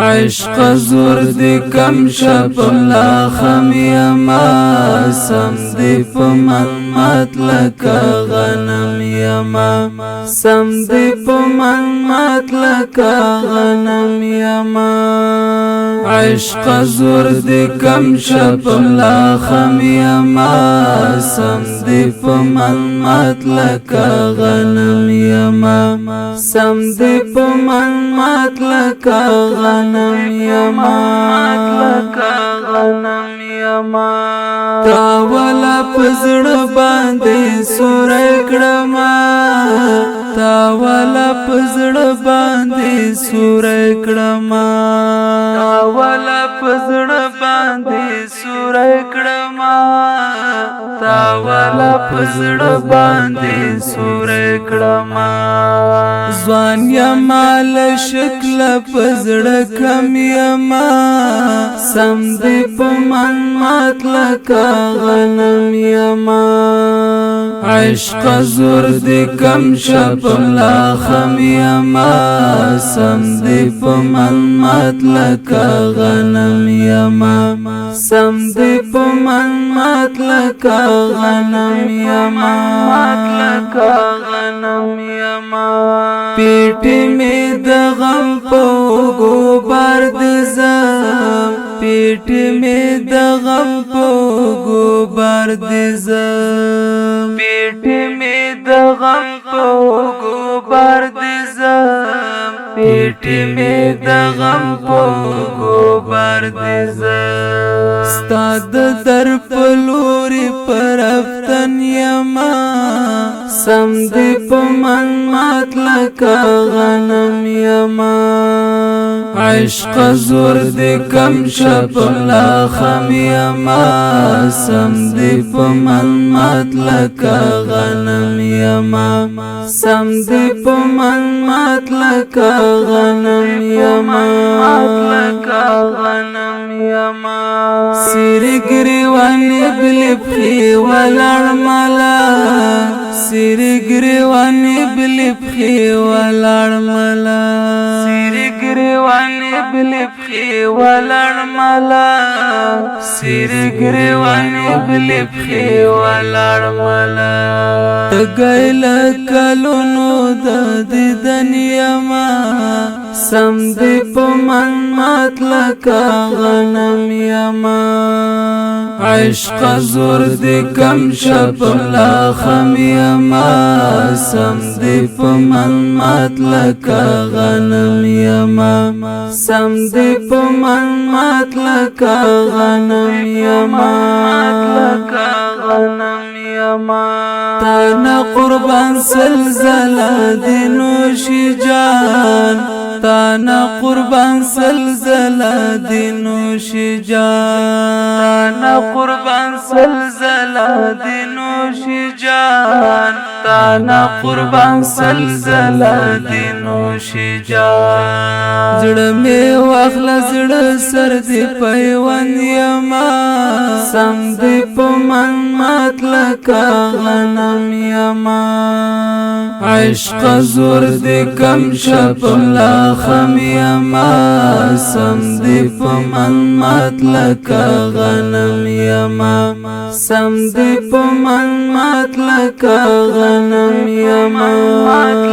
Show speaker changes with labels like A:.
A: عشق زور دی کم شپ لا خم یما سم دی پمن مات لکا غنم یما سم دی پمن مات لکا غنم یما عشق زور دی کم شپ لا خم یما سم دی پمن مات لکا غنم یما سم دی پمن مات لکا غنم یما تاولا پزړ باندې سور کړما تاولا پزړ باندې سور کړما تاولا پزړ باندې سور کړما تاولا پزړ باندې سور کړما ځوان یمال شکل پزړ کم یما سم دی پمن مات لکا غنم یما عشق زور دی کم شپ لا خم یما سم دی پمن مات لکا غنم یما سم دی پمن مات لکا غنم یما پیٹی میں د غم پو گوبر د زم پیٹی میں د غم پو گوبر د زم پیٹی میں د غم پو گوبر د زم پیٹی میں د غم پو گوبر د زم ستاد در پلوری پرفتن یما سم دی پمن مات لکا غنم یما عشق زور دی کم شپ لا خم یما سم دی پمن مات لکا غنم یما سم دی پمن مات لکا غنم یما سیری گریوانی بلی پخی ولر ملا سیری گریوانی بلی پخی ولر ملا سیری گریوانی بلی پخی ولر ملا سیری گریوانی بلی پخی ولر ملا گیل کلونو د دیدن یما سم دی پمن مات لکا غنم یما عشق زور دی کم شپ لا خم یما سم دی پمن مات لکا غنم یما سم دی پمن مات لکا غنم یما تانا قربان سلزلہ دی نوشی جان تانا قربان سلزلہ دی نوشی جان تانا قربان سلزلہ دی نوشی جان تانا قربان سلزلہ دی نوشی جان زړه می واخله زړه سر دی پیوند یما سم دی پمن مات لکا غنم یما عشق زور دی کم شپ لا خم یما سم دی پمن مات لکا غنم یما سم دی پمن مات لکا غنم یما